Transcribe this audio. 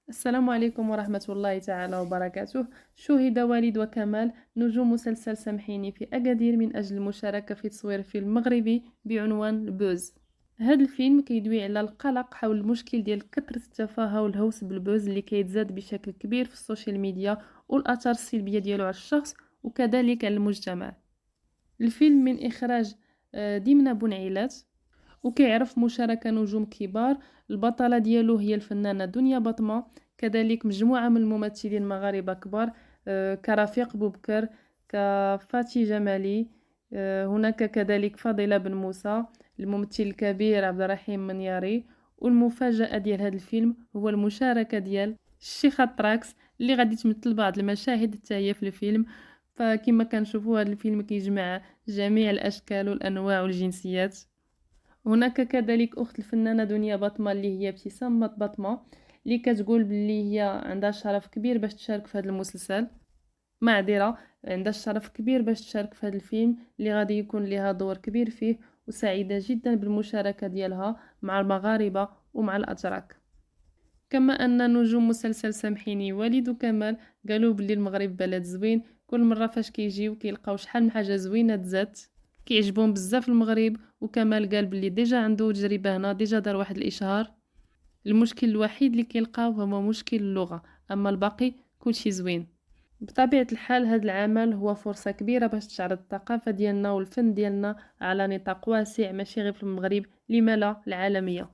السلام عليكم ورحمة الله تعالى وبركاته. شُهد وليد وكمال نجوم مسلسل سامحيني في أكادير من أجل المشاركة في تصوير فيلم مغربي بعنوان بوز. هذا الفيلم كيدوي على القلق حول المشكل ديال كثرة التفاهة والهوس بالبوز اللي كيتزاد بشكل كبير في السوشيال ميديا والآثار السلبية ديالو على الشخص وكذلك على المجتمع. الفيلم من إخراج ديمنا بونعيلات وكيعرف مشاركة نجوم كبار. البطلة ديالو هي الفنانة دنيا بطمة، كذلك مجموعة من الممثلين المغاربة كبار، كرفيق بوبكر، كفاتي جمالي، هناك كذلك فضيلة بن موسى، الممثل الكبير عبد الرحيم منياري. والمفاجأة ديال هذا الفيلم هو المشاركة ديال الشيخة طراكس اللي غادي تمثل بعض المشاهد حتى هي في الفيلم. فكما كنشوفوا هذا الفيلم كيجمع جميع الأشكال والأنواع والجنسيات. هناك كذلك أخت الفنانة دنيا بطمة اللي هي ابتسام بطمة، اللي كتقول باللي هي عندها شرف كبير باش تشارك في هذا المسلسل. معذرة، عندها الشرف كبير باش تشارك في هذا الفيلم اللي غادي يكون لها دور كبير فيه، وسعيدة جدا بالمشاركة ديالها مع المغاربة ومع الأتراك. كما أن نجوم مسلسل سامحيني وليد وكمال قالوا بلي المغرب بلد زوين، كل مرة فاش كيجيو كيلقاو شحال من حاجة زوينة تزات كيعجبهم بزاف المغرب. وكمال قال بلي ديجا عنده تجربة هنا، ديجا دار واحد الإشهار. المشكل الوحيد اللي كيلقاو هو مشكل اللغة، أما الباقي كلشي زوين. بطبيعة الحال هذا العمل هو فرصة كبيرة باش تشعرض الثقافة ديالنا والفن ديالنا على نطاق واسع، ماشي غير في المغرب، لما لا العالمية.